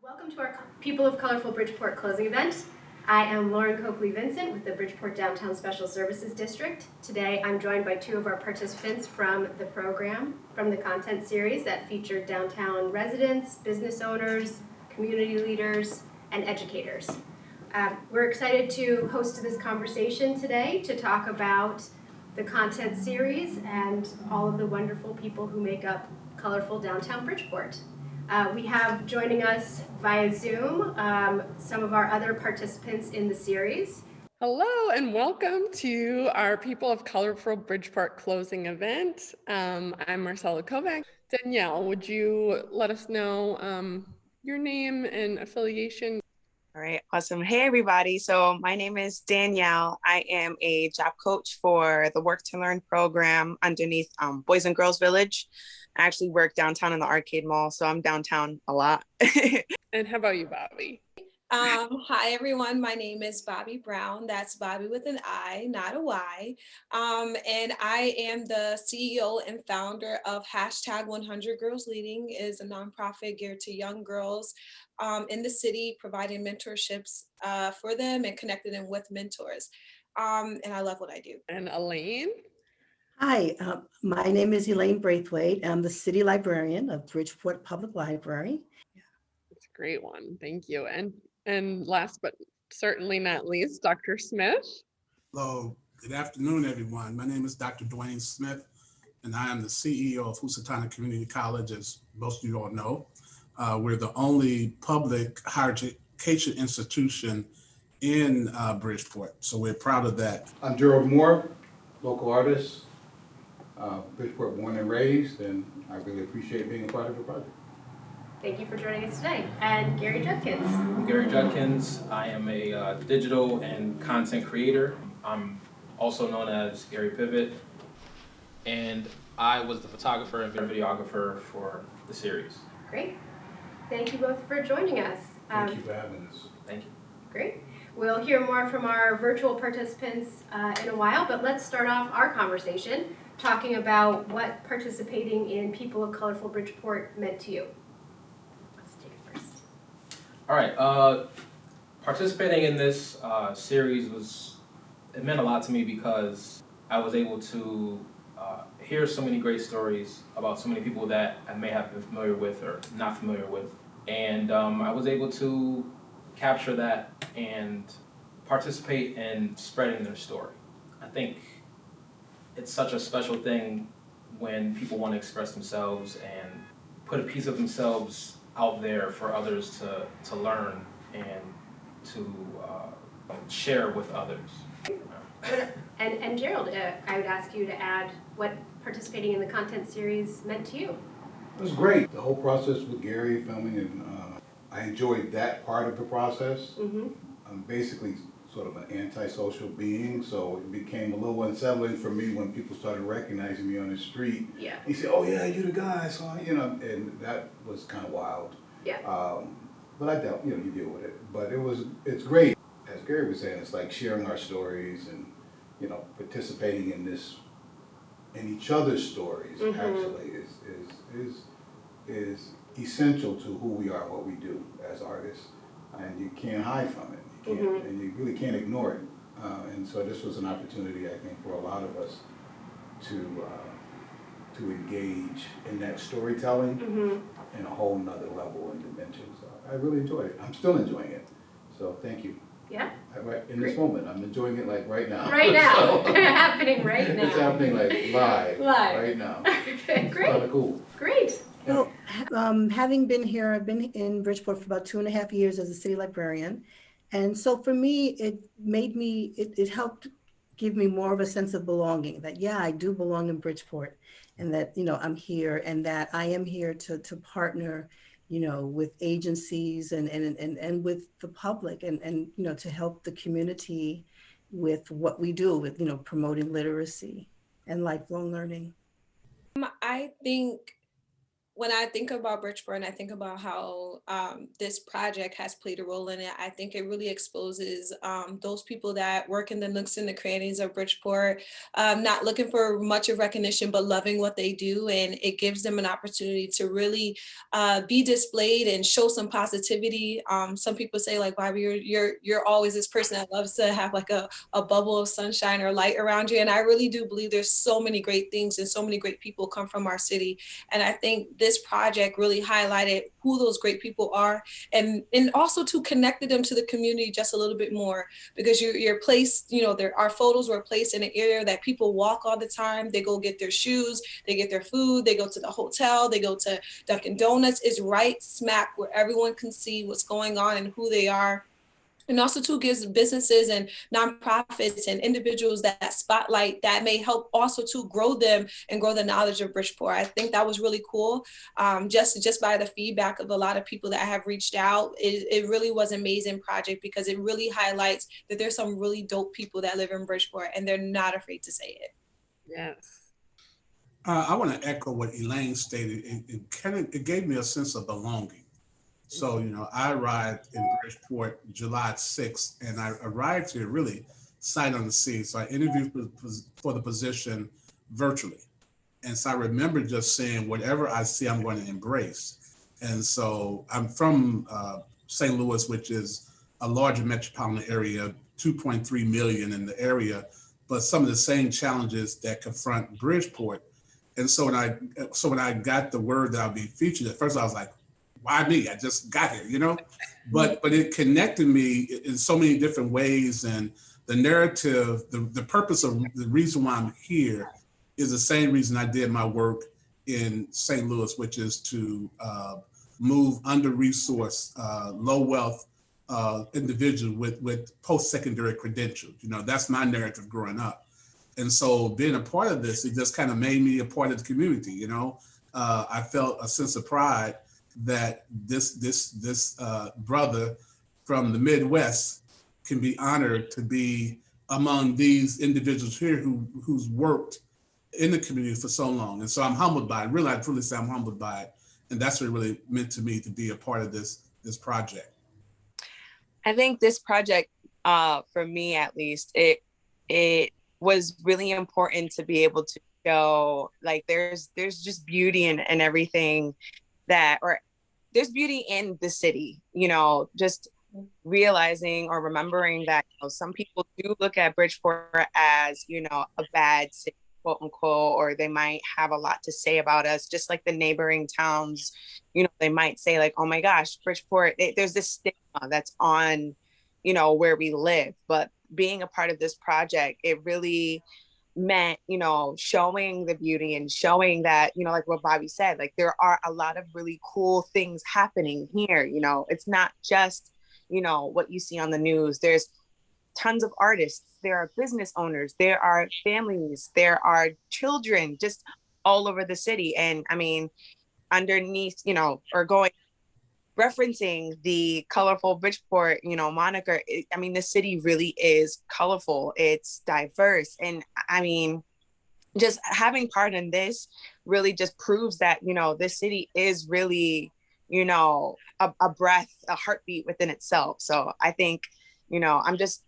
Welcome to our People of Colorful Bridgeport closing event. I am Lauren Coakley-Vincent with the Bridgeport Downtown Special Services District. Today I'm joined by two of our participants from the program, from the content series that featured downtown residents, business owners, community leaders, and educators. We're excited to host this conversation today to talk about the content series and all of the wonderful people who make up Colorful Downtown Bridgeport. We have joining us via Zoom some of our other participants in the series. Hello and welcome to our People of Colorful Bridgeport closing event. I'm Marcella Kovac. Danielle, would you let us know your name and affiliation? All right, awesome. Hey, everybody. So my name is Danielle. I am a job coach for the Work to Learn program underneath Boys and Girls Village. I actually work downtown in the Arcade Mall, so I'm downtown a lot. And how about you, Bobby? Hi, everyone. My name is Bobby Brown. That's Bobby with an I, not a Y. And I am the CEO and founder of Hashtag 100 Girls Leading. It is a nonprofit geared to young girls in the city, providing mentorships for them and connecting them with mentors. And I love what I do. And Elaine? Hi, my name is Elaine Braithwaite. I'm the city librarian of Bridgeport Public Library. That's a great one. Thank you. And last but certainly not least, Dr. Smith. Hello, good afternoon, everyone. My name is Dr. Dwayne Smith, and I am the CEO of Housatonic Community College, as most of you all know. We're the only public higher education institution in Bridgeport, so we're proud of that. I'm Gerald Moore, local artist, Bridgeport born and raised, and I really appreciate being a part of the project. Thank you for joining us today. And Gary Judkins. I'm Gary Judkins. I am a digital and content creator. I'm also known as Gary Pivot. And I was the photographer and videographer for the series. Great. Thank you both for joining us. Thank you for having us. Thank you. Great. We'll hear more from our virtual participants in a while, but let's start off our conversation talking about what participating in People of Colorful Bridgeport meant to you. All right. Participating in this series it meant a lot to me because I was able to hear so many great stories about so many people that I may have been familiar with or not familiar with. And I was able to capture that and participate in spreading their story. I think it's such a special thing when people want to express themselves and put a piece of themselves out there for others to learn and to share with others. And Gerald, I would ask you to add what participating in the content series meant to you. It was great. The whole process with Gary filming, and I enjoyed that part of the process. Mm-hmm. I'm basically sort of an antisocial being, so it became a little unsettling for me when people started recognizing me on the street. Yeah. He said, "Oh yeah, you're the guy," so and that was kind of wild. Yeah. But I dealt, you deal with it. But it's great. As Gary was saying, it's like sharing our stories and, participating in each other's stories. Mm-hmm. Actually is essential to who we are, what we do as artists, and you can't hide from it. You can't, Mm-hmm. and you really can't ignore it. And so this was an opportunity, I think, for a lot of us to engage in that storytelling Mm-hmm. in a whole nother level and dimension. So I really enjoyed it. I'm still enjoying it. So thank you. Yeah. In this moment, I'm enjoying it like right now. Right now. So, Happening right now. it's happening like live. Live. Right now. Okay, It's great. kind of cool. Great. Well, having been here, I've been in Bridgeport for about 2.5 years as a city librarian. And so for me, it helped give me more of a sense of belonging, that, yeah, I do belong in Bridgeport, and that, I'm here, and that I am here to partner, with agencies and with the public and to help the community with what we do with, promoting literacy and lifelong learning. I think when I think about Bridgeport and I think about how this project has played a role in it, I think it really exposes those people that work in the nooks and the crannies of Bridgeport, not looking for much of recognition, but loving what they do. And it gives them an opportunity to really be displayed and show some positivity. Some people say like, Bobby, you're always this person that loves to have like a bubble of sunshine or light around you. And I really do believe there's so many great things and so many great people come from our city. And I think this project really highlighted who those great people are, and also to connected them to the community just a little bit more, because you're placed, our photos were placed in an area that people walk all the time. They go get their shoes, they get their food, they go to the hotel, they go to Dunkin' Donuts. Is right smack where everyone can see what's going on and who they are. And also too gives businesses and nonprofits and individuals that spotlight that may help also to grow them and grow the knowledge of Bridgeport. I think that was really cool. Just by the feedback of a lot of people that have reached out, it really was an amazing project, because it really highlights that there's some really dope people that live in Bridgeport and they're not afraid to say it. Yes. I want to echo what Elaine stated. It gave me a sense of belonging. So, I arrived in Bridgeport July 6th, and I arrived here really sight unseen. So I interviewed for the position virtually. And so I remember just saying, whatever I see, I'm going to embrace. And so I'm from St. Louis, which is a larger metropolitan area, 2.3 million in the area, but some of the same challenges that confront Bridgeport. And so when I got the word that I'll be featured, at first I was like, why me? I just got here, but it connected me in so many different ways. And the narrative, the purpose of the reason why I'm here is the same reason I did my work in St. Louis, which is to move under-resourced, low wealth individuals with post-secondary credentials. That's my narrative growing up. And so being a part of this, it just kind of made me a part of the community. I felt a sense of pride that this brother from the Midwest can be honored to be among these individuals here who's worked in the community for so long. And so I'm humbled by it. Really, I truly say I'm humbled by it. And that's what it really meant to me to be a part of this project. I think this project, for me at least, it was really important to be able to show like there's just beauty in everything there's beauty in the city, just realizing or remembering that some people do look at Bridgeport as, a bad city, quote unquote, or they might have a lot to say about us, just like the neighboring towns, they might say like, oh my gosh, Bridgeport, there's this stigma that's on, where we live. But being a part of this project, it really meant, showing the beauty and showing that, like what Bobby said, like there are a lot of really cool things happening here. It's not just, what you see on the news. There's tons of artists, there are business owners, there are families, there are children just all over the city. And I mean, underneath, referencing the colorful Bridgeport, moniker, the city really is colorful. It's diverse. And I mean, just having part in this really just proves that, this city is really, a breath, a heartbeat within itself. So I think, I'm just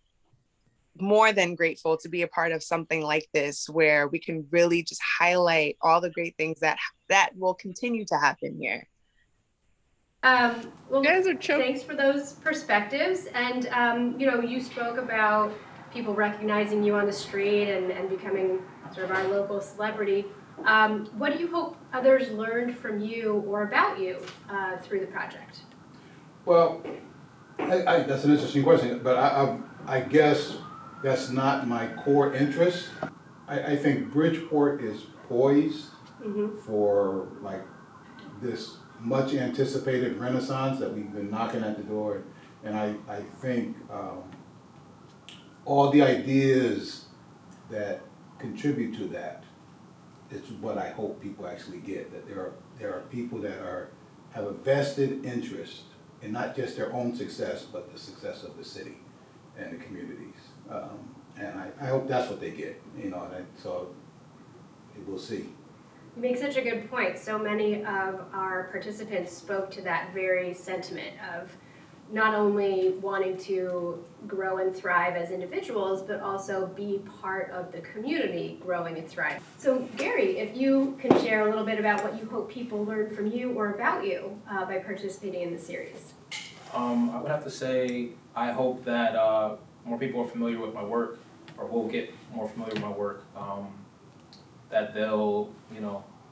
more than grateful to be a part of something like this, where we can really just highlight all the great things that will continue to happen here. Well, you guys are thanks for those perspectives. And, you spoke about people recognizing you on the street and becoming sort of our local celebrity. What do you hope others learned from you or about you through the project? Well, that's an interesting question, but I guess that's not my core interest. I think Bridgeport is poised for like this much anticipated renaissance that we've been knocking at the door. And I think all the ideas that contribute to that is what I hope people actually get, that there are people that have a vested interest in not just their own success, but the success of the city and the communities. And I hope that's what they get, so we'll see. You make such a good point. So many of our participants spoke to that very sentiment of not only wanting to grow and thrive as individuals, but also be part of the community growing and thriving. So Gary, if you can share a little bit about what you hope people learn from you or about you by participating in the series. I would have to say I hope that more people are familiar with my work, or will get more familiar with my work, that they'll,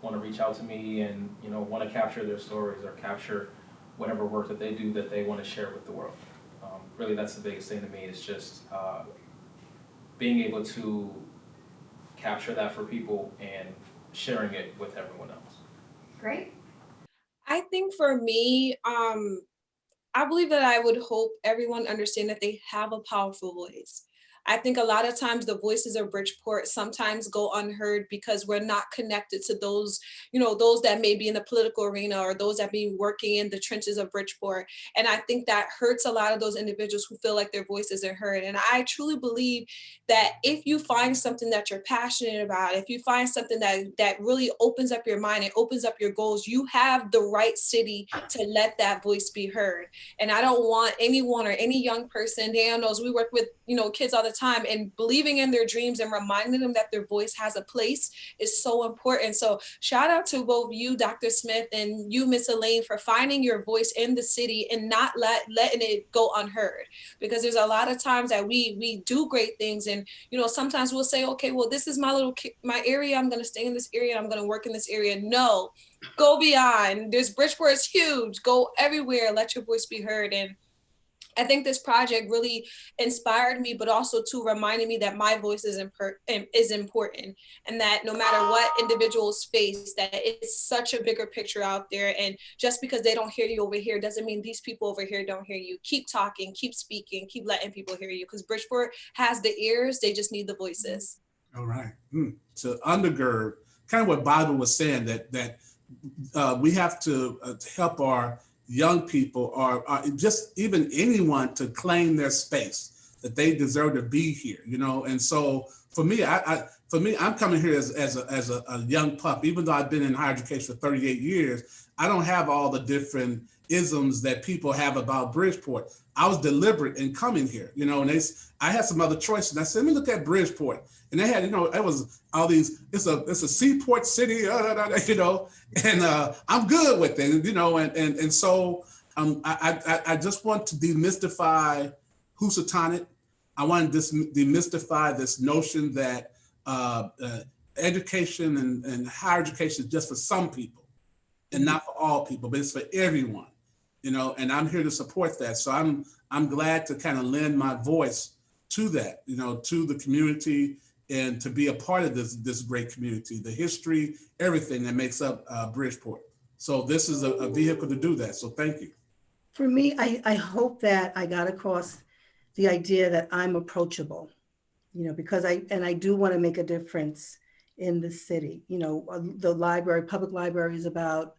want to reach out to me and, want to capture their stories or capture whatever work that they do that they want to share with the world. Really, that's the biggest thing to me, is just being able to capture that for people and sharing it with everyone else. Great. I think for me, I believe that I would hope everyone understand that they have a powerful voice. I think a lot of times the voices of Bridgeport sometimes go unheard because we're not connected to those, those that may be in the political arena or those that be working in the trenches of Bridgeport. And I think that hurts a lot of those individuals who feel like their voices are heard. And I truly believe that if you find something that you're passionate about, if you find something that really opens up your mind and opens up your goals, you have the right city to let that voice be heard. And I don't want anyone or any young person, Dan knows we work with, kids all the time, and believing in their dreams and reminding them that their voice has a place is so important. So shout out to both you, Dr. Smith, and you, Miss Elaine, for finding your voice in the city and not letting it go unheard. Because there's a lot of times that we do great things, and sometimes we'll say, okay, well, this is my area. I'm going to stay in this area. I'm going to work in this area. No, go beyond. Bridgeport is huge. Go everywhere. Let your voice be heard. And I think this project really inspired me, but also too reminded me that my voice is important, and that no matter what individuals face, that it's such a bigger picture out there. And just because they don't hear you over here doesn't mean these people over here don't hear you. Keep talking, keep speaking, keep letting people hear you, because Bridgeport has the ears, they just need the voices. All right. To undergird kind of what Bobby was saying, that we have to help our young people or just even anyone to claim their space, that they deserve to be here, And so for me, I'm coming here as a young pup. Even though I've been in higher education for 38 years, I don't have all the different isms that people have about Bridgeport. I was deliberate in coming here, and I had some other choices. And I said, let me look at Bridgeport. And they had, it was all these, it's a seaport city, and I'm good with it, and so I just want to demystify Housatonic. I want to demystify this notion that education and higher education is just for some people and not for all people, but it's for everyone, and I'm here to support that. So I'm glad to kind of lend my voice to that, to the community, and to be a part of this great community, the history, everything that makes up Bridgeport. So this is a vehicle to do that. So thank you. For me, I hope that I got across the idea that I'm approachable, because I do want to make a difference in the city. The public library is about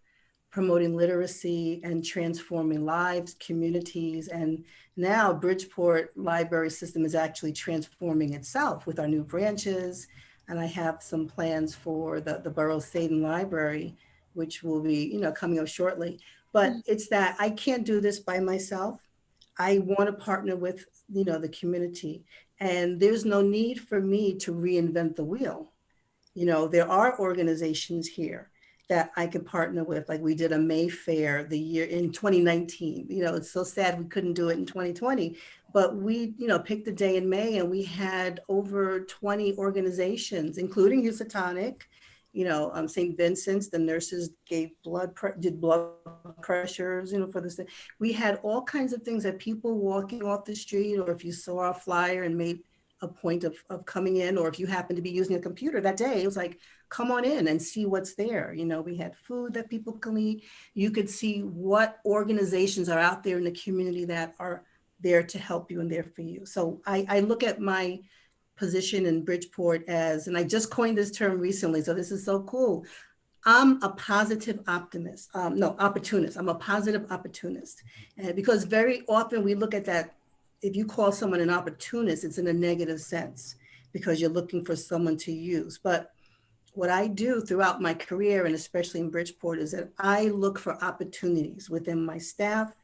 promoting literacy and transforming lives, communities. And now Bridgeport library system is actually transforming itself with our new branches. And I have some plans for the Borough Sayden Library, which will be, coming up shortly. But it's that I can't do this by myself. I want to partner with, the community. And there's no need for me to reinvent the wheel. There are organizations here that I could partner with. Like we did a Mayfair the year in 2019. It's so sad we couldn't do it in 2020, but we, picked a day in May and we had over 20 organizations, including Housatonic, St. Vincent's, the nurses did blood pressures, for this thing. We had all kinds of things that people walking off the street, or if you saw a flyer and made a point of coming in, or if you happen to be using a computer that day, it was like, come on in and see what's there. We had food that people can eat. You could see what organizations are out there in the community that are there to help you and there for you. So I look at my position in Bridgeport as, and I just coined this term recently, so this is so cool. I'm a positive optimist. Opportunist. I'm a positive opportunist. Because very often we look at that, if you call someone an opportunist, it's in a negative sense because you're looking for someone to use. But what I do throughout my career, and especially in Bridgeport, is that I look for opportunities within my staff,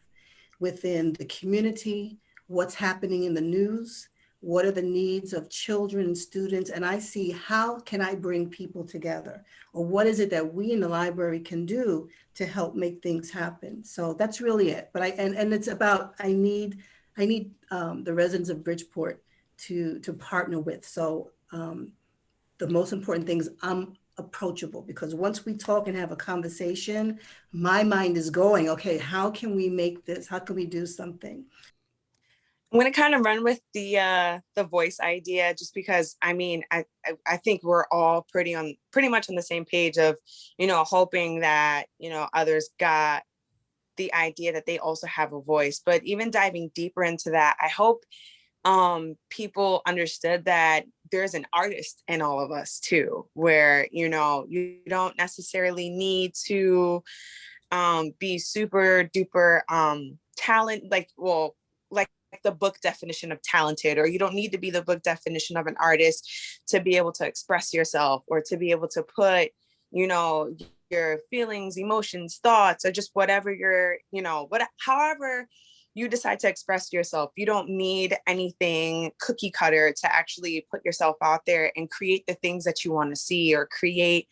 within the community, what's happening in the news, what are the needs of children and students, and I see how can I bring people together, or what is it that we in the library can do to help make things happen. So that's really it. But and it's about I need the residents of Bridgeport to partner with. So the most important thing is I'm approachable, because once we talk and have a conversation, my mind is going, okay, how can we make this? How can we do something? I'm gonna kind of run with the voice idea, just because I mean I think we're all pretty much on the same page of, hoping that others got the idea that they also have a voice. But even diving deeper into that, I hope people understood that there's an artist in all of us too, where you don't necessarily need to be super duper talent, like the book definition of talented, or you don't need to be the book definition of an artist to be able to express yourself, or to be able to put your feelings, emotions, thoughts, or just whatever however you decide to express yourself. You don't need anything cookie cutter to actually put yourself out there and create the things that you want to see, or create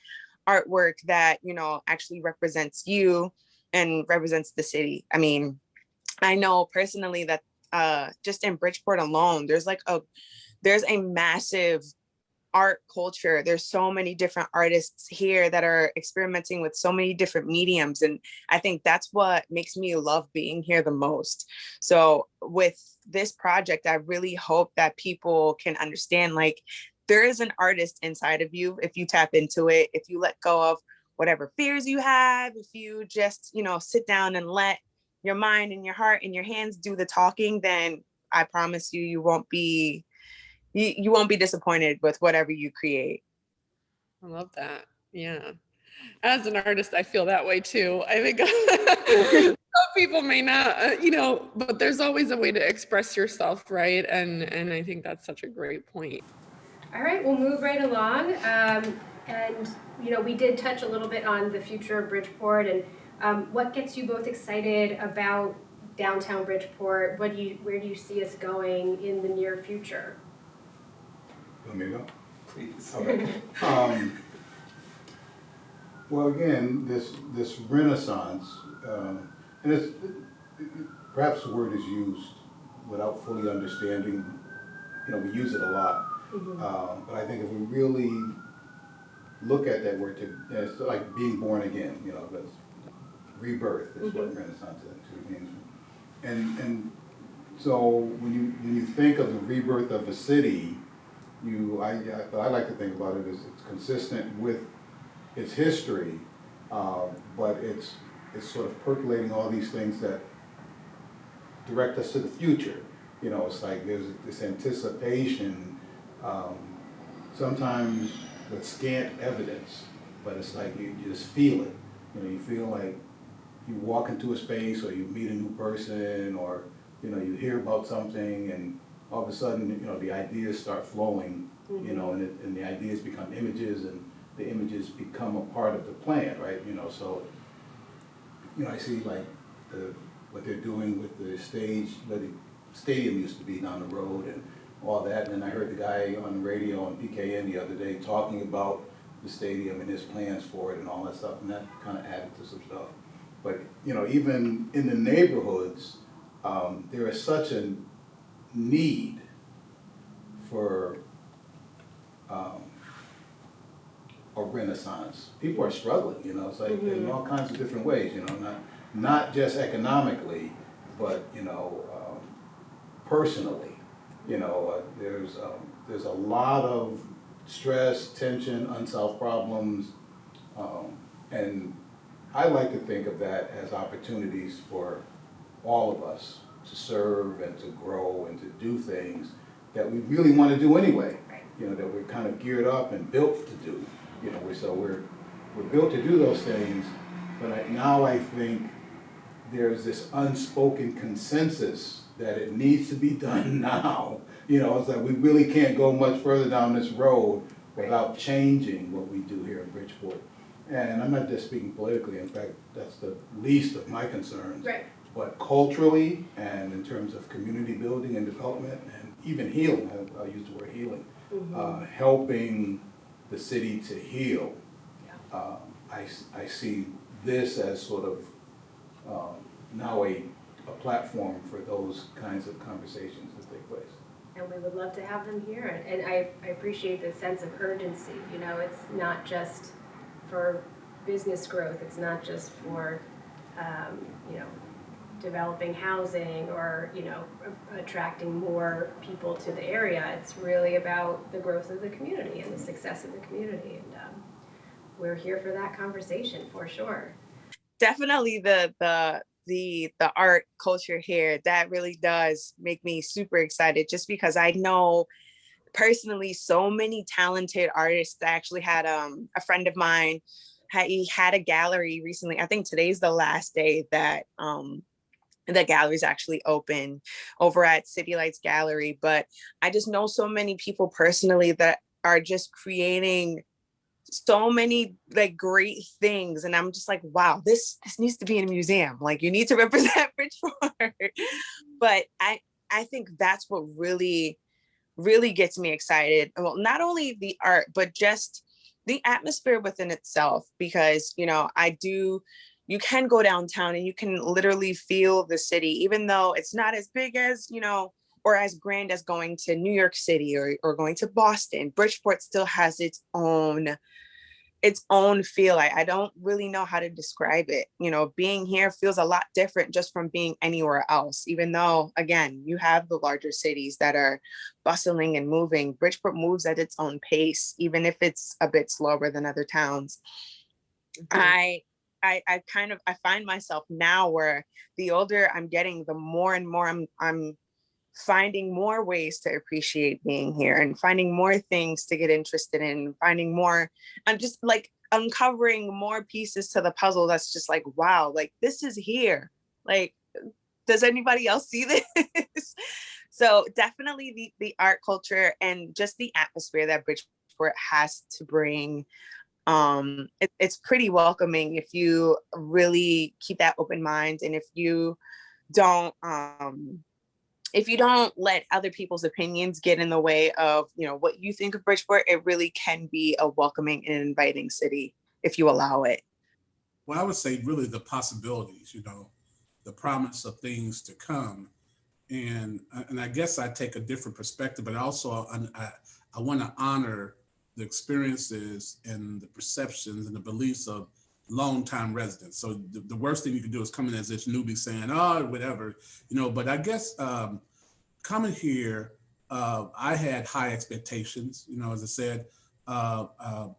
artwork that actually represents you and represents the city. I mean, I know personally that just in Bridgeport alone, there's a massive art culture. There's so many different artists here that are experimenting with so many different mediums, and I think that's what makes me love being here the most. So with this project, I really hope that people can understand, there is an artist inside of you if you tap into it, if you let go of whatever fears you have, if you just sit down and let your mind and your heart and your hands do the talking, then I promise you, you won't be disappointed with whatever you create. I love that. Yeah. As an artist, I feel that way too. I think some people may not, but there's always a way to express yourself, right? And I think that's such a great point. All right, we'll move right along. We did touch a little bit on the future of Bridgeport, and what gets you both excited about downtown Bridgeport? Where do you see us going in the near future? Let me go. Please. Okay. Well, again, this renaissance, and perhaps the word is used without fully understanding. We use it a lot, but I think if we really look at that word, it's like being born again. That's rebirth is what renaissance actually means. And so when you think of the rebirth of a city, I like to think about it as it's consistent with its history, but it's sort of percolating all these things that direct us to the future. It's like there's this anticipation, sometimes with scant evidence, but it's like you just feel it. You feel like you walk into a space, or you meet a new person, or you hear about something, and all of a sudden, the ideas start flowing, and the ideas become images, and the images become a part of the plan, right? So, I see what they're doing with the stage, where the stadium used to be down the road, and all that. And then I heard the guy on the radio on PKN the other day talking about the stadium and his plans for it and all that stuff, and that kind of added to some stuff. But, even in the neighborhoods, there is such a need for a renaissance. People are struggling, it's like in all kinds of different ways, not just economically, but, personally. There's a lot of stress, tension, unsolved problems, and I like to think of that as opportunities for all of us to serve and to grow and to do things that we really want to do anyway. Right. That we're kind of geared up and built to do. We're built to do those things, but now I think there's this unspoken consensus that it needs to be done now. It's like we really can't go much further down this road without changing what we do here in Bridgeport. And I'm not just speaking politically, in fact, that's the least of my concerns. Right. But culturally and in terms of community building and development and even healing, I'll use the word healing, helping the city to heal. Yeah. I see this as sort of now a platform for those kinds of conversations to take place. And we would love to have them here. And I appreciate the sense of urgency. You know, it's not just for business growth. It's not just for, you know, developing housing or, you know, attracting more people to the area. It's really about the growth of the community and the success of the community. And we're here for that conversation for sure. Definitely the art culture here, that really does make me super excited, just because I know personally so many talented artists. I actually had a friend of mine, he had a gallery recently. I think today's the last day that the gallery is actually open over at City Lights Gallery. But I just know so many people personally that are just creating so many like great things, and I'm just like, wow, this needs to be in a museum. Like, you need to represent Bridgeport. But I think that's what really gets me excited. Well, not only the art, but just the atmosphere within itself, because, you know, you can go downtown and you can literally feel the city, even though it's not as big as, you know, or as grand as going to New York City or going to Boston. Bridgeport still has its own feel. I don't really know how to describe it. You know, being here feels a lot different just from being anywhere else, even though, again, you have the larger cities that are bustling and moving. Bridgeport moves at its own pace, even if it's a bit slower than other towns. I find myself now where the older I'm getting, the more and more I'm finding more ways to appreciate being here and finding more things to get interested in, finding more, I'm just like uncovering more pieces to the puzzle. That's just like, wow, like this is here. Like, does anybody else see this? So definitely the art culture and just the atmosphere that Bridgeport has to bring. It's pretty welcoming if you really keep that open mind, and if you don't let other people's opinions get in the way of, you know, what you think of Bridgeport. It really can be a welcoming and inviting city if you allow it. Well, I would say really the possibilities, you know, the promise of things to come. And I guess I take a different perspective, but also I want to honor the experiences and the perceptions and the beliefs of longtime residents. So the worst thing you can do is come in as this newbie saying, oh, whatever, you know, but I guess coming here, I had high expectations, you know, as I said.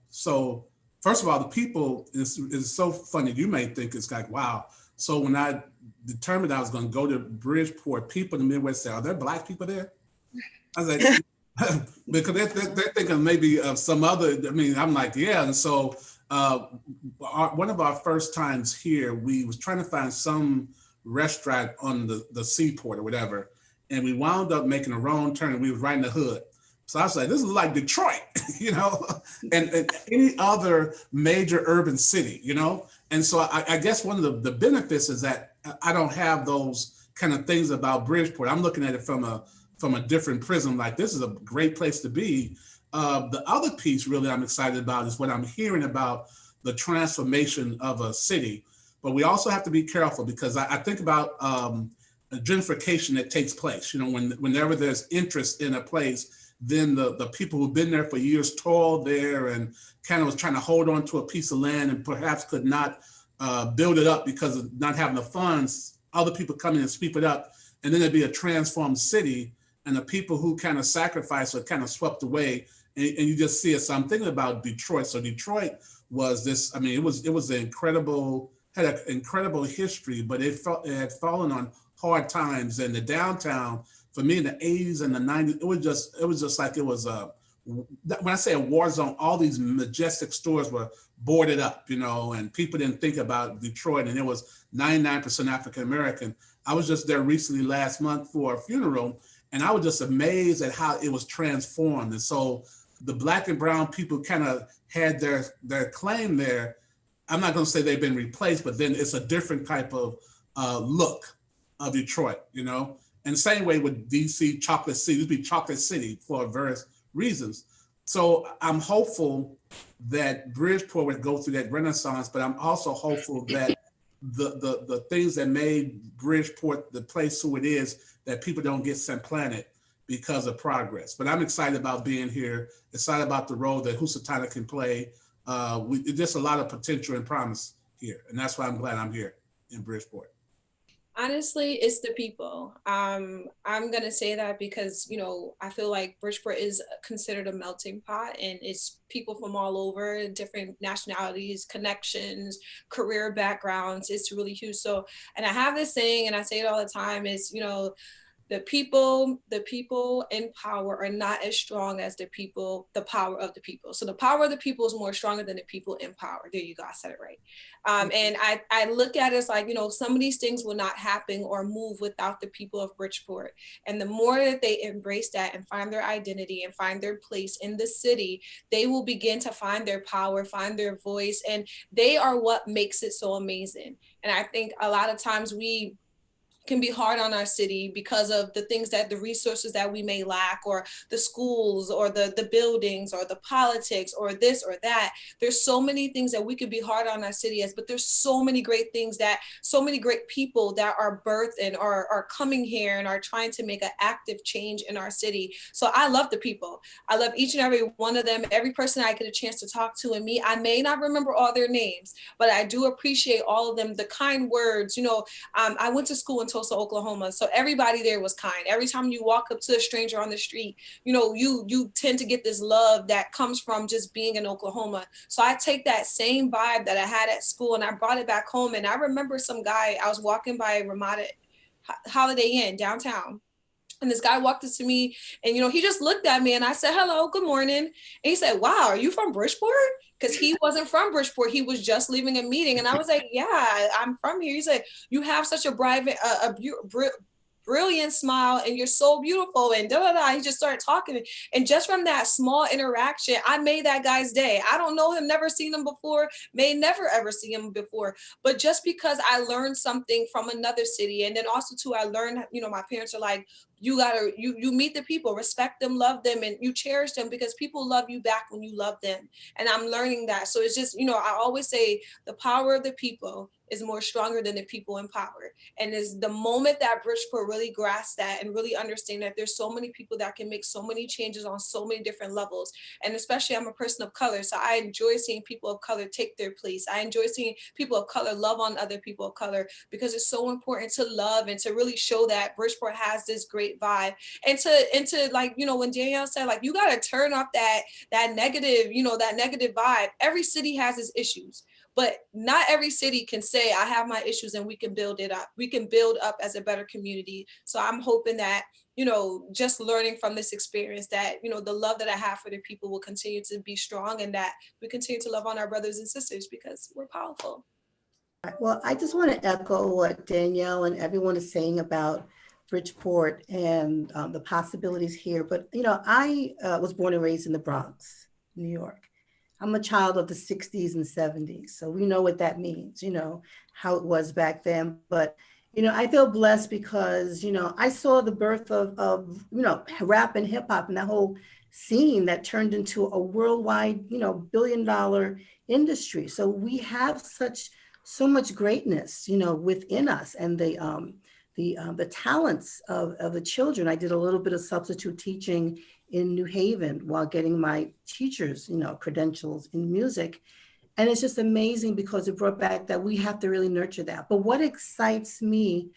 So first of all, the people is so funny. You may think it's like, wow. So when I determined I was going to go to Bridgeport, people in the Midwest said, are there Black people there? I was like, because they're thinking maybe of some other, I mean, I'm like, yeah. And so one of our first times here, we was trying to find some restaurant on the seaport or whatever. And we wound up making a wrong turn, and we was right in the hood. So I was like, this is like Detroit, you know, and any other major urban city, you know? And so I guess one of the benefits is that I don't have those kind of things about Bridgeport. I'm looking at it from a different prism, like this is a great place to be. The other piece really I'm excited about is what I'm hearing about the transformation of a city. But we also have to be careful, because I think about gentrification that takes place. You know, whenever there's interest in a place, then the people who've been there for years toiled there and kind of was trying to hold on to a piece of land and perhaps could not build it up because of not having the funds. Other people come in and sweep it up, and then there'd be a transformed city, and the people who kind of sacrificed are kind of swept away, and you just see it. So I'm thinking about Detroit. So Detroit was this, I mean, it was had an incredible history, but it had fallen on hard times. And the downtown, for me in the 80s and the 90s, it was just like it was when I say a war zone, all these majestic stores were boarded up, you know, and people didn't think about Detroit, and it was 99% African American. I was just there recently last month for a funeral, and I was just amazed at how it was transformed. And so the Black and brown people kind of had their claim there. I'm not going to say they've been replaced, but then it's a different type of look of Detroit, you know? And same way with DC Chocolate City, it used to be Chocolate City for various reasons. So I'm hopeful that Bridgeport would go through that renaissance, but I'm also hopeful that the things that made Bridgeport the place who it is, that people don't get supplanted because of progress. But I'm excited about being here, excited about the role that Housatonic can play. There's a lot of potential and promise here, and that's why I'm glad I'm here in Bridgeport. Honestly, it's the people. I'm going to say that because, you know, I feel like Bridgeport is considered a melting pot, and it's people from all over, different nationalities, connections, career backgrounds. It's really huge. So, and I have this saying, and I say it all the time, is, you know, the people in power are not as strong as the power of the people. So the power of the people is more stronger than the people in power. There you go, I said it right. And I look at it as like, you know, some of these things will not happen or move without the people of Bridgeport. And the more that they embrace that and find their identity and find their place in the city, they will begin to find their power, find their voice, and they are what makes it so amazing. And I think a lot of times we can be hard on our city because of the things that the resources that we may lack, or the schools, or the buildings, or the politics, or this or that. There's so many things that we could be hard on our city as, but there's so many great things that so many great people that are birthed and are coming here and are trying to make an active change in our city. So I love the people. I love each and every one of them. Every person I get a chance to talk to and meet, I may not remember all their names, but I do appreciate all of them, the kind words. You know, I went to school in Tulsa, Oklahoma. So everybody there was kind. Every time you walk up to a stranger on the street, you know, you tend to get this love that comes from just being in Oklahoma. So I take that same vibe that I had at school and I brought it back home. And I remember some guy, I was walking by Ramada Holiday Inn downtown. And this guy walked up to me and, you know, he just looked at me and I said, hello, good morning. And he said, wow, are you from Bridgeport? Because he wasn't from Bridgeport. He was just leaving a meeting. And I was like, yeah, I'm from here. He said, you have such a brilliant smile and you're so beautiful and da da da. He just started talking. And just from that small interaction, I made that guy's day. I don't know him, never seen him before, may never ever see him before. But just because I learned something from another city, and then also too, I learned, you know, my parents are like, you meet the people, respect them, love them, and you cherish them because people love you back when you love them. And I'm learning that. So it's just, you know, I always say the power of the people is more stronger than the people in power. And is the moment that Bridgeport really grasps that and really understand that there's so many people that can make so many changes on so many different levels. And especially I'm a person of color. So I enjoy seeing people of color take their place. I enjoy seeing people of color love on other people of color, because it's so important to love and to really show that Bridgeport has this great vibe. And to like, you know, when Danielle said, like, you got to turn off that negative, you know, that negative vibe. Every city has its issues. But not every city can say, I have my issues and we can build it up. We can build up as a better community. So I'm hoping that, you know, just learning from this experience that, you know, the love that I have for the people will continue to be strong, and that we continue to love on our brothers and sisters because we're powerful. Well, I just want to echo what Danielle and everyone is saying about Bridgeport and the possibilities here. But, you know, I was born and raised in the Bronx, New York. I'm a child of the 60s and 70s. So we know what that means, you know, how it was back then. But, you know, I feel blessed because, you know, I saw the birth of you know, rap and hip hop and that whole scene that turned into a worldwide, you know, billion-dollar industry. So we have so much greatness, you know, within us, and the talents of the children. I did a little bit of substitute teaching in New Haven while getting my teacher's, you know, credentials in music. And it's just amazing because it brought back that we have to really nurture that. But what excites me,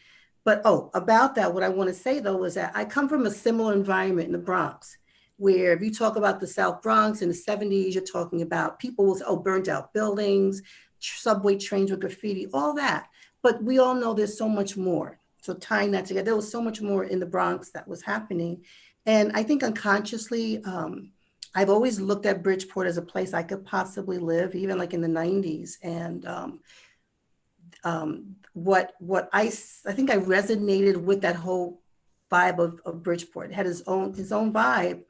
about that, what I want to say though, is that I come from a similar environment in the Bronx, where if you talk about the South Bronx in the 70s, you're talking about people will burned out buildings, subway trains with graffiti, all that. But we all know there's so much more. So tying that together, there was so much more in the Bronx that was happening. And I think unconsciously, I've always looked at Bridgeport as a place I could possibly live, even like in the 90s. And what I think I resonated with that whole vibe of Bridgeport. It had his own vibe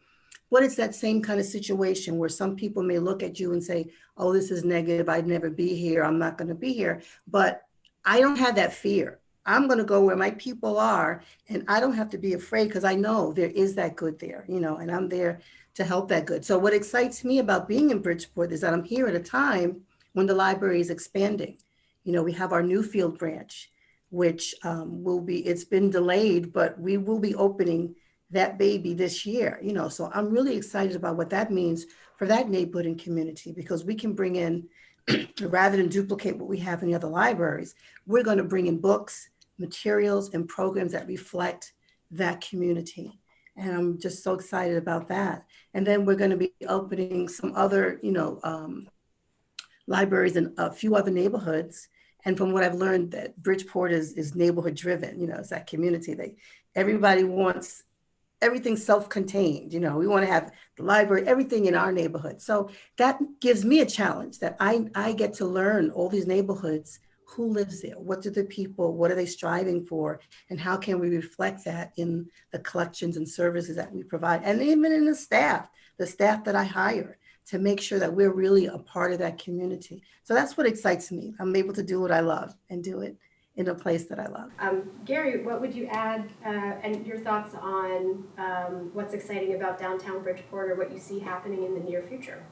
but it's that same kind of situation where some people may look at you and say, oh, this is negative. I'd never be here. I'm not going to be here. But I don't have that fear. I'm going to go where my people are, and I don't have to be afraid because I know there is that good there, and I'm there to help that good. So what excites me about being in Bridgeport is that I'm here at a time when the library is expanding. We have our Newfield branch, which it's been delayed, but we will be opening that baby this year, so I'm really excited about what that means for that neighborhood and community, because we can bring in, rather than duplicate what we have in the other libraries, we're going to bring in books, materials, and programs that reflect that community. And I'm just so excited about that. And then we're going to be opening some other, libraries in a few other neighborhoods. And from what I've learned, that Bridgeport is neighborhood driven, it's that community. Everybody wants everything self-contained. We want to have the library, everything in our neighborhood. So that gives me a challenge that I get to learn all these neighborhoods, who lives there, what do the people, what are they striving for, and how can we reflect that in the collections and services that we provide, and even in the staff that I hire, to make sure that we're really a part of that community. So that's what excites me. I'm able to do what I love and do it in a place that I love. Gary, what would you add, and your thoughts on what's exciting about downtown Bridgeport, or what you see happening in the near future?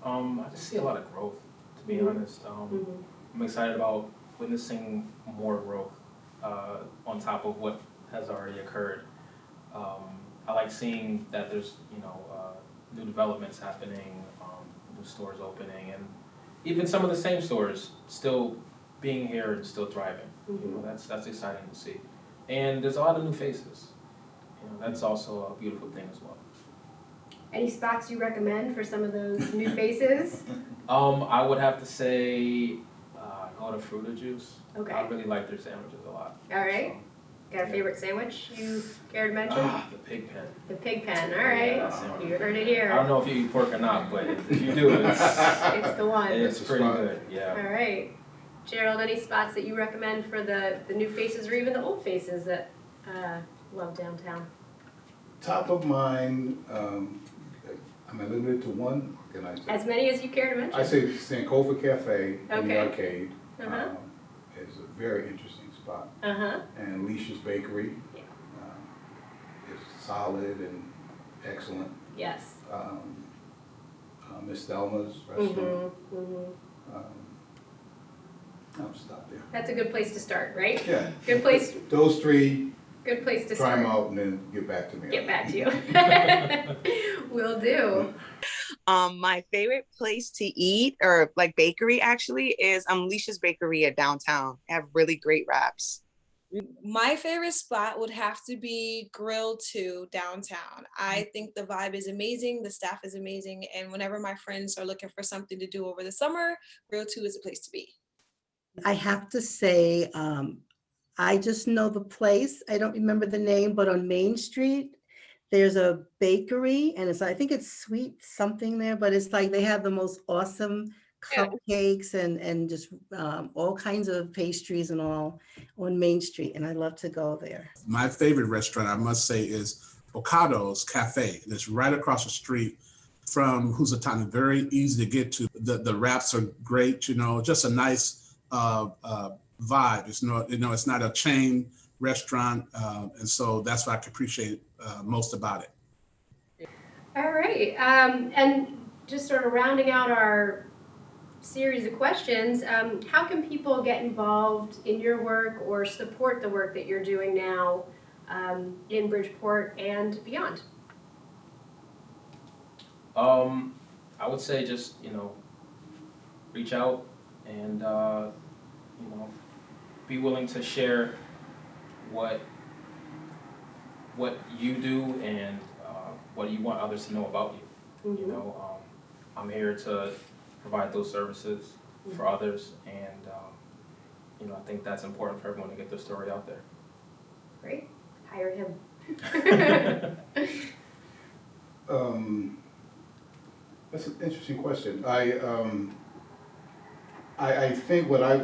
I just see a lot of growth, to be honest. I'm excited about witnessing more growth on top of what has already occurred. I like seeing that there's new developments happening, new stores opening, and even some of the same stores still being here and still thriving. That's exciting to see. And there's a lot of new faces. That's also a beautiful thing as well. Any spots you recommend for some of those new faces? I would have to say go to Fruita Juice. Okay. I really like their sandwiches a lot. All right. Got a favorite sandwich you care to mention? The pig pen. The pig pen, all right. Yeah, You heard it here. I don't know if you eat pork or not, but if you do, it's the one. It's pretty good, yeah. All right. Gerald, any spots that you recommend for the new faces, or even the old faces that love downtown? Top of mind, am I limited to one? Or can I say? As many as you care to mention. I say Sankofa Cafe in the arcade Uh-huh. is a very interesting spot. Uh-huh. And Leisha's Bakery is solid and excellent. Yes. Miss Thelma's restaurant. I'll stop there. That's a good place to start, right? Yeah. Good place. Those three. Good place to try start. them out and then get back to me. Get back to you. Will do. My favorite place to eat, or like bakery actually, is Leisha's Bakery at downtown. They have really great wraps. My favorite spot would have to be Grill 2 downtown. I think the vibe is amazing, the staff is amazing, and whenever my friends are looking for something to do over the summer, Grill 2 is a place to be. I have to say, I just know the place. I don't remember the name, but on Main Street, there's a bakery, and I think it's Sweet something there, but it's like they have the most awesome cupcakes and just all kinds of pastries and all on Main Street, and I love to go there. My favorite restaurant, I must say, is Bocado's Cafe. And it's right across the street from Housatonic, very easy to get to. The wraps are great, just a nice vibe. It's not a chain restaurant, and so that's what I appreciate most about it. All right, and just sort of rounding out our series of questions, how can people get involved in your work or support the work that you're doing now in Bridgeport and beyond? I would say just, reach out and, be willing to share what you do and what you want others to know about you. I'm here to provide those services for others, and I think that's important for everyone to get their story out there. Great. Hire him. That's an interesting question. I think what I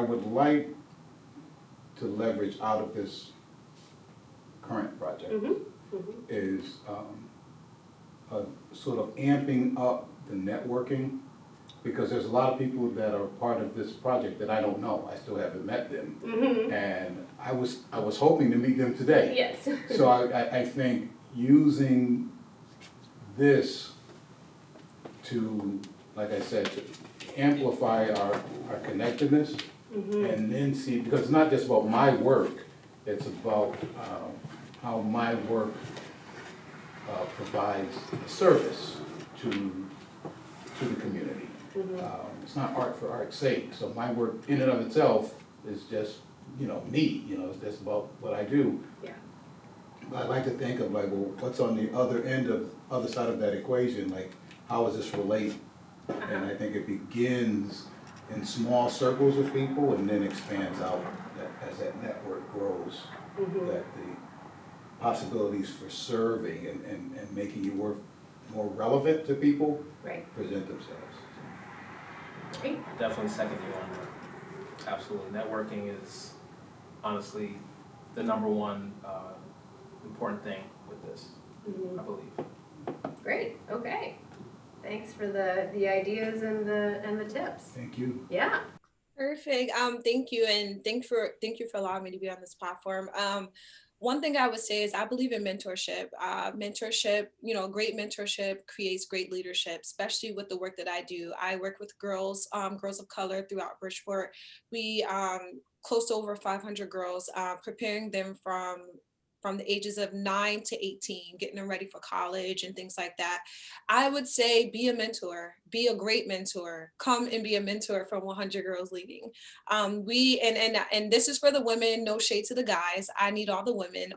would like to leverage out of this current project is sort of amping up the networking, because there's a lot of people that are part of this project that I don't know. I still haven't met them. And I was hoping to meet them today. Yes. So I think using this to, like I said, to amplify our connectedness, and then see, because it's not just about my work, it's about how my work provides a service to the community. It's not art for art's sake, so my work in and of itself is just, me, it's just about what I do. Yeah. But I like to think of like, well, what's on the other side of that equation, like how does this relate? And I think it begins in small circles of people and then expands out as that network grows, that the possibilities for serving and making your work more relevant to people present themselves. Great. Definitely second you on that. Absolutely. Networking is honestly the number one important thing with this, I believe. Great. Okay. Thanks for the ideas and the tips. Thank you. Yeah. Perfect. Thank you, and thank you for allowing me to be on this platform. One thing I would say is I believe in mentorship. Great mentorship creates great leadership, especially with the work that I do. I work with girls of color throughout Bridgeport. We close to over 500 girls, preparing them from the ages of 9 to 18, getting them ready for college and things like that. I would say be a mentor, be a great mentor. Come and be a mentor from 100 Girls Leading. And this is for the women, no shade to the guys. I need all the women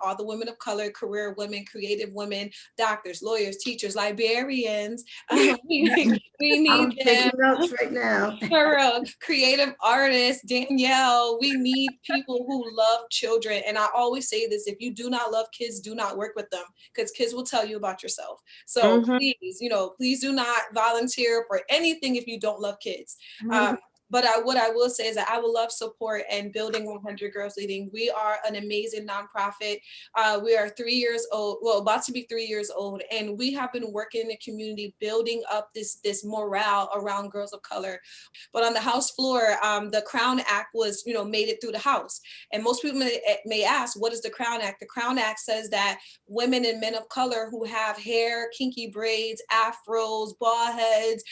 of color, career women, creative women, doctors, lawyers, teachers, librarians. We need I'm taking them. notes right now. Creative artists, Danielle. We need people who love children. And I always say this: if you do not love kids, do not work with them, because kids will tell you about yourself. So please do not volunteer for anything if you don't love kids. But what I will say is that I would love support and building 100 Girls Leading. We are an amazing nonprofit. We are 3 years old, well, about to be 3 years old. And we have been working in the community, building up this morale around girls of color. But on the House floor, the Crown Act was, made it through the House. And most people may ask, what is the Crown Act? The Crown Act says that women and men of color who have hair, kinky braids, afros, bald heads,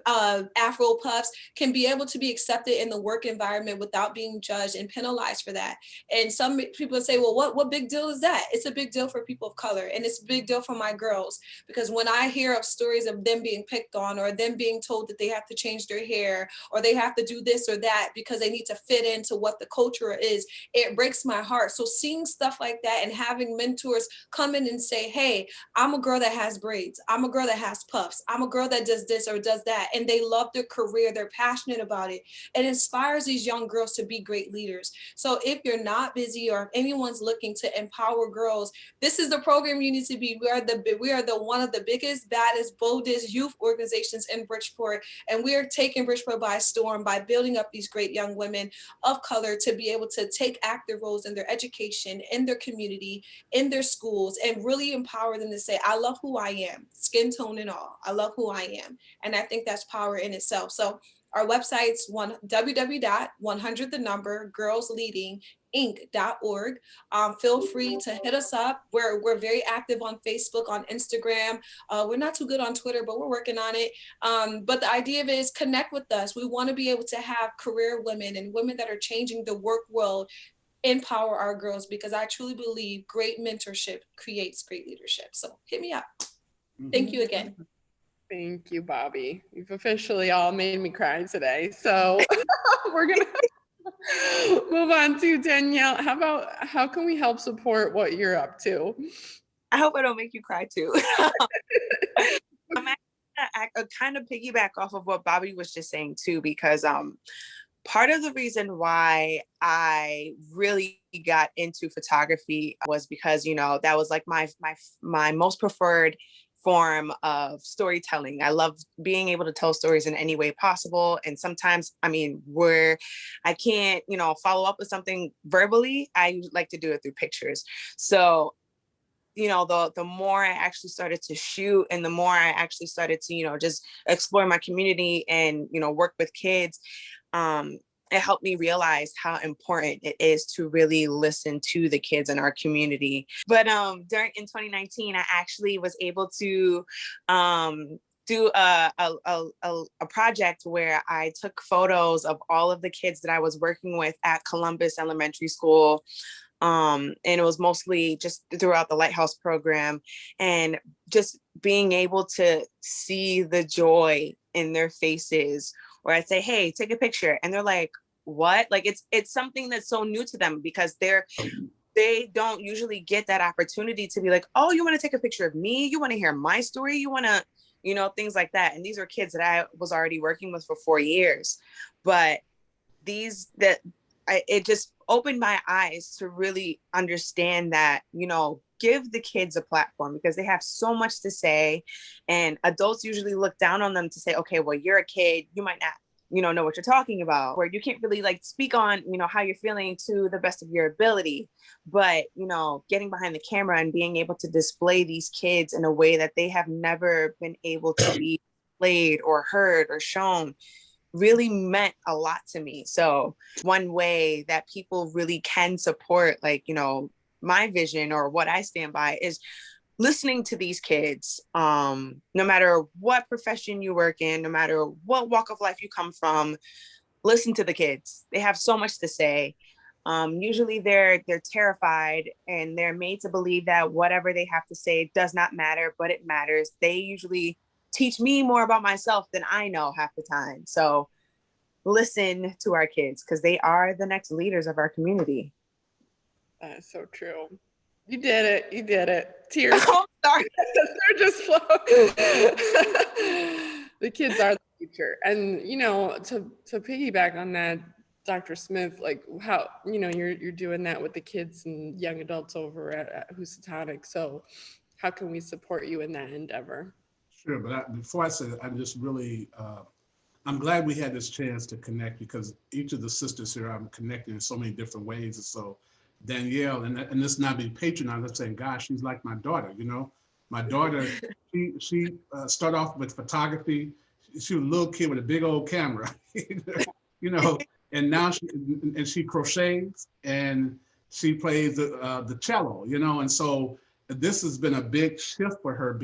Afro puffs can be able to be accepted in the work environment without being judged and penalized for that. And some people say, well, what big deal is that? It's a big deal for people of color, and it's a big deal for my girls, because when I hear of stories of them being picked on, or them being told that they have to change their hair, or they have to do this or that because they need to fit into what the culture is, it breaks my heart. So seeing stuff like that and having mentors come in and say, hey, I'm a girl that has braids, I'm a girl that has puffs, I'm a girl that does this or does that, and they love their career, they're passionate about it, it inspires these young girls to be great leaders. So if you're not busy, or if anyone's looking to empower girls, this is the program you need to be. We are the one of the biggest, baddest, boldest youth organizations in Bridgeport, and we are taking Bridgeport by storm by building up these great young women of color to be able to take active roles in their education, in their community, in their schools, and really empower them to say, I love who I am, skin tone and all. I love who I am. And I think that's power in itself. So our website's www.100girlsleadinginc.org. Feel free to hit us up. We're very active on Facebook, on Instagram. We're not too good on Twitter, but we're working on it. But the idea of it is connect with us. We want to be able to have career women and women that are changing the work world empower our girls, because I truly believe great mentorship creates great leadership. So hit me up. Thank you again. Thank you, Bobby. You've officially all made me cry today. So we're going to move on to Danielle. How can we help support what you're up to? I hope I don't make you cry too. I'm actually gonna kind of piggyback off of what Bobby was just saying too, because part of the reason why I really got into photography was because, that was like my most preferred form of storytelling. I love being able to tell stories in any way possible. And sometimes, where I can't, follow up with something verbally, I like to do it through pictures. So the more I actually started to shoot and the more I actually started to, just explore my community and, work with kids, it helped me realize how important it is to really listen to the kids in our community. But in 2019, I actually was able to do a project where I took photos of all of the kids that I was working with at Columbus Elementary School. And it was mostly just throughout the Lighthouse program, and just being able to see the joy in their faces, where I say, hey, take a picture. And they're like, what? Like, it's something that's so new to them, because they don't usually get that opportunity to be like, oh, you want to take a picture of me? You want to hear my story? You want to, things like that. And these are kids that I was already working with for 4 years. But it just opened my eyes to really understand that, give the kids a platform, because they have so much to say, and adults usually look down on them to say, okay, well, you're a kid, you might not, know what you're talking about, or you can't really like speak on, how you're feeling to the best of your ability. But, getting behind the camera and being able to display these kids in a way that they have never been able to be played or heard or shown really meant a lot to me. So one way that people really can support, like, my vision or what I stand by, is listening to these kids, no matter what profession you work in, no matter what walk of life you come from. Listen to the kids. They have so much to say. Usually they're terrified, and they're made to believe that whatever they have to say does not matter, but it matters. They usually teach me more about myself than I know half the time. So listen to our kids, because they are the next leaders of our community. That is so true. You did it. You did it. Tears. Oh, sorry. They're just flowing. The kids are the future. And, to piggyback on that, Dr. Smith, like how, you're doing that with the kids and young adults over at Housatonic. So how can we support you in that endeavor? Sure, but before I say that, I'm just really, I'm glad we had this chance to connect, because each of the sisters here, I'm connecting in so many different ways. And so Danielle, and this not being patronizing, I'm saying, gosh, she's like my daughter, My daughter, she started off with photography. She was a little kid with a big old camera, and now she crochets, and she plays the cello, and so this has been a big shift for her,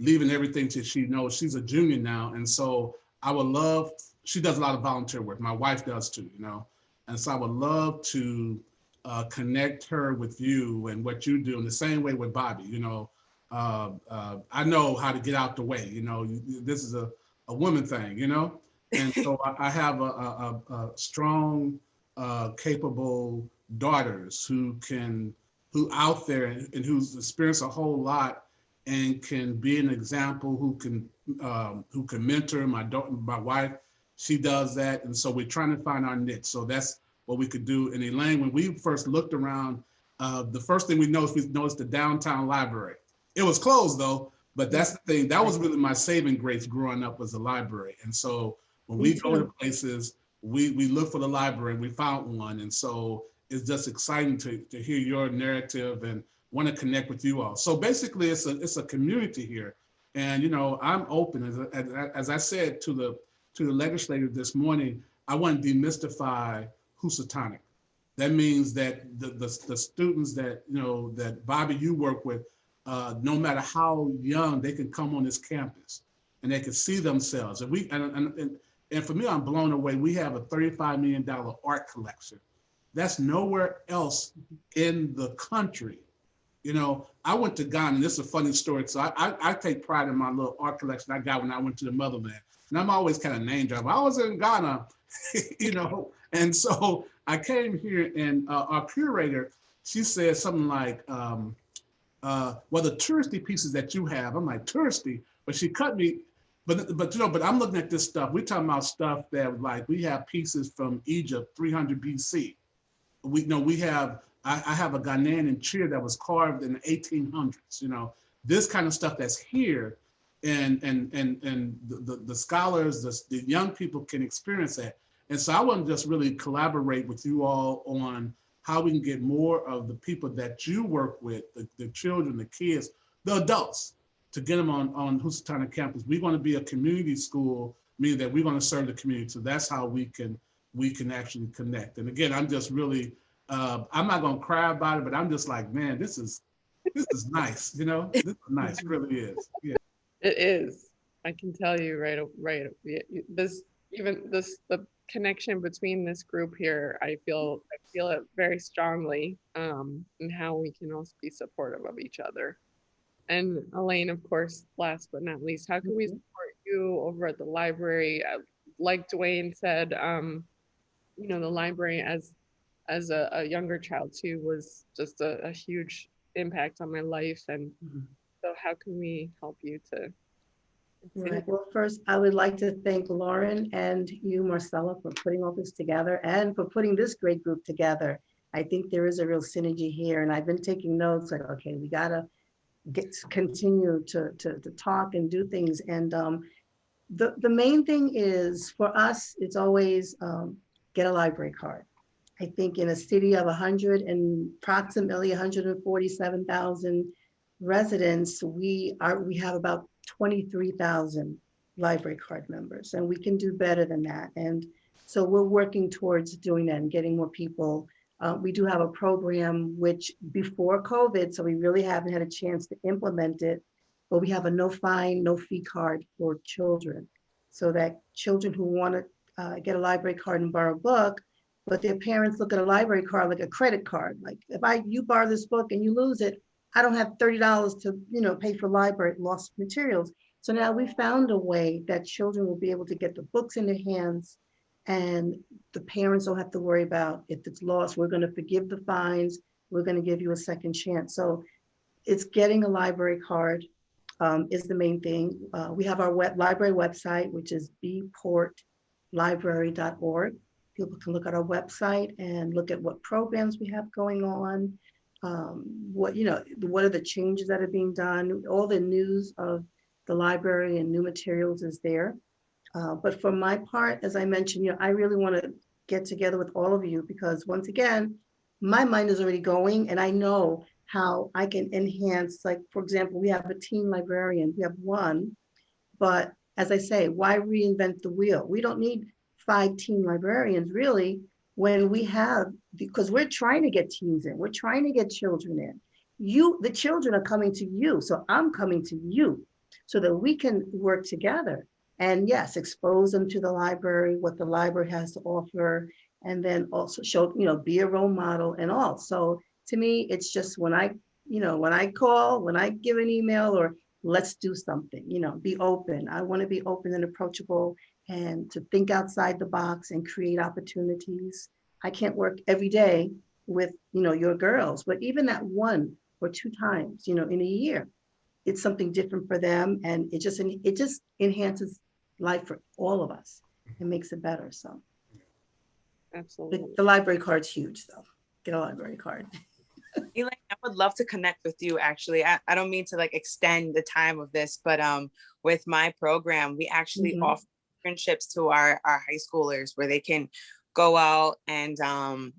leaving everything till she knows. She's a junior now, and so she does a lot of volunteer work. My wife does too, and so I would love to connect her with you and what you do in the same way with Bobby. I know how to get out the way. This is a woman thing, and so I have a strong, capable daughters who out there and who's experienced a whole lot and can be an example, who can mentor. My wife, she does that, and so we're trying to find our niche. So that's what we could do. And Elaine, when we first looked around, the first thing we noticed the downtown library. It was closed though, but that's the thing. That was really my saving grace growing up, was the library. And so when we go to places, we look for the library, and we found one. And so it's just exciting to hear your narrative and want to connect with you all. So basically it's a community here. And, I'm open, as I said to the legislator this morning, I want to demystify Housatonic. That means that the students that, that Bobby, you work with, no matter how young, they can come on this campus and they can see themselves. And for me, I'm blown away. We have a $35 million art collection. That's nowhere else in the country. I went to Ghana, and this is a funny story. So I take pride in my little art collection I got when I went to the motherland. And I'm always kind of name dropping. I was in Ghana, and so I came here, and our curator, she said something like, well, the touristy pieces that you have, I'm like, touristy? But she cut me, but I'm looking at this stuff. We're talking about stuff that, like, we have pieces from Egypt, 300 BC. I have a Ghanaian chair that was carved in the 1800s, this kind of stuff that's here, and the scholars, the young people can experience that. And so I want to just really collaborate with you all on how we can get more of the people that you work with, the children, the kids, the adults, to get them on Housatonic campus. We want to be a community school, meaning that we're going to serve the community. So that's how we can actually connect. And again, I'm just really, I'm not going to cry about it, but I'm just like, man, this is nice. You know, this is nice. It really is. Yeah. It is. I can tell you right. The connection between this group here, I feel it very strongly, and how we can also be supportive of each other. And Elaine, of course, last but not least, how can we support you over at the library? Like Dwayne said, the library as a younger child too was just a huge impact on my life. And so how can we help you to? Right. Well, first, I would like to thank Lauren and you, Marcella, for putting all this together and for putting this great group together. I think there is a real synergy here, and I've been taking notes like, okay, we gotta continue to talk and do things. And the main thing is for us, it's always get a library card. I think in a city of approximately 147,000 residents, we have about 23,000 library card members, and we can do better than that. And so we're working towards doing that and getting more people. We do have a program which before COVID, so we really haven't had a chance to implement it, but we have a no fine, no fee card for children, so that children who want to get a library card and borrow a book, but their parents look at a library card like a credit card. Like if you borrow this book and you lose it, I don't have $30 to pay for library lost materials. So now we found a way that children will be able to get the books in their hands, and the parents don't have to worry about if it's lost. We're going to forgive the fines. We're going to give you a second chance. So it's getting a library card is the main thing. We have our library website, which is bportlibrary.org. People can look at our website and look at what programs we have going on. What are the changes that are being done? All the news of the library and new materials is there. But for my part, as I mentioned, I really want to get together with all of you, because once again, my mind is already going, and I know how I can enhance. Like, for example, we have a teen librarian. We have one, but as I say, why reinvent the wheel? We don't need 5 teen librarians really, when we have, because we're trying to get teens in, we're trying to get children in. The children are coming to you, so I'm coming to you, so that we can work together. And yes, expose them to the library, what the library has to offer, and then also show, be a role model and all. So to me, it's just when I call, when I give an email, or let's do something, be open. I want to be open and approachable, and to think outside the box and create opportunities. I can't work every day with, your girls, but even that 1 or 2 times, in a year, it's something different for them. And it just enhances life for all of us. It makes it better. So Absolutely. the library card's huge though. Get a library card. Elaine, I would love to connect with you actually. I don't mean to extend the time of this, but with my program, we actually offer internships to our high schoolers where they can go out and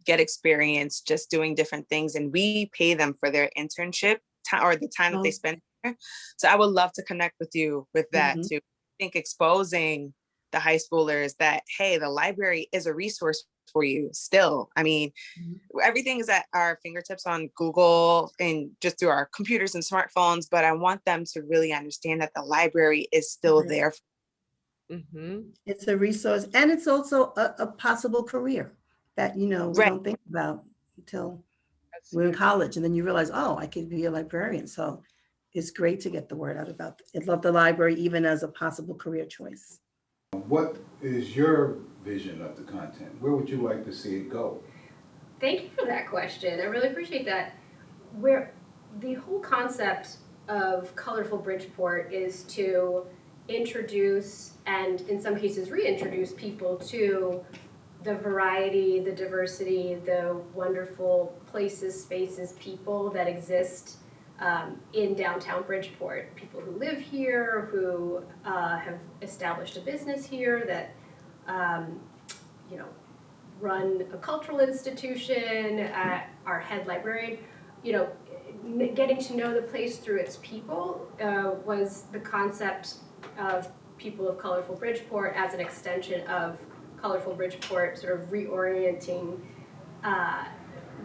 get experience just doing different things, and we pay them for their internship or the time that they spend there. So I would love to connect with you with that too. I think exposing the high schoolers that, hey, the library is a resource for you still. I mean, everything is at our fingertips on Google and just through our computers and smartphones, but I want them to really understand that the library is still there. It's a resource, and it's also a possible career that, we don't think about until we're in college, and then you realize, oh, I could be a librarian. So it's great to get the word out about it. Love the library, even as a possible career choice. What is your vision of the content? Where would you like to see it go? Thank you for that question. I really appreciate that. Where the whole concept of Colorful Bridgeport is to introduce, and in some cases reintroduce, people to the variety, the diversity, the wonderful places, spaces, people that exist in downtown Bridgeport. People who live here, who have established a business here, that run a cultural institution, our head librarian, you know, getting to know the place through its people was the concept of People of Colorful Bridgeport as an extension of Colorful Bridgeport, sort of reorienting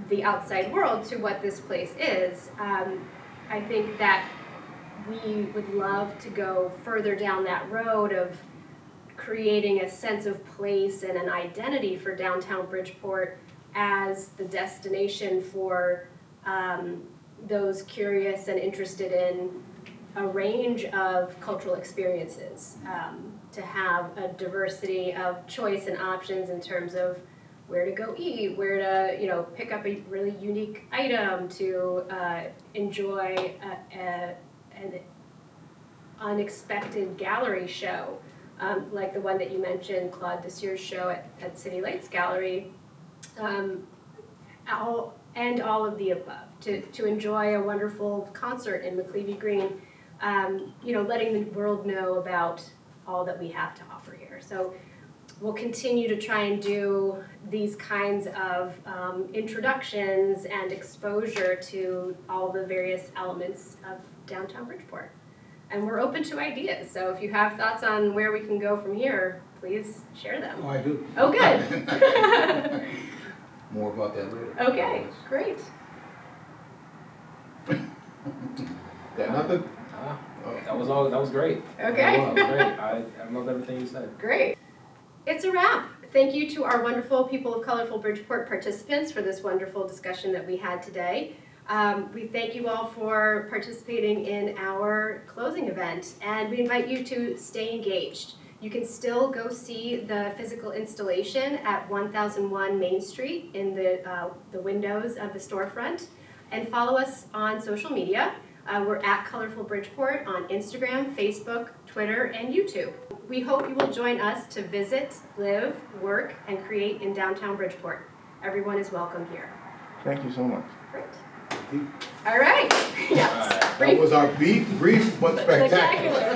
the outside world to what this place is. I think that we would love to go further down that road of creating a sense of place and an identity for downtown Bridgeport as the destination for those curious and interested in a range of cultural experiences, to have a diversity of choice and options in terms of where to go eat, where to, you know, pick up a really unique item, to enjoy an unexpected gallery show, like the one that you mentioned, Claude Dessier's show at City Lights Gallery, all of the above, to enjoy a wonderful concert in McLeavey Green, you know, letting the world know about all that we have to offer here. So we'll continue to try and do these kinds of introductions and exposure to all the various elements of downtown Bridgeport. And we're open to ideas, so if you have thoughts on where we can go from here, please share them. Oh, I do. Oh, good. More about that later. Okay, great. Got nothing? That was great. Okay. That was great. I loved everything you said. Great. It's a wrap. Thank you to our wonderful People of Colorful Bridgeport participants for this wonderful discussion that we had today. We thank you all for participating in our closing event, and we invite you to stay engaged. You can still go see the physical installation at 1001 Main Street in the windows of the storefront, and follow us on social media. We're at Colorful Bridgeport on Instagram, Facebook, Twitter, and YouTube. We hope you will join us to visit, live, work, and create in downtown Bridgeport. Everyone is welcome here. Thank you so much. Great. All right. Yes. That was our brief but spectacular.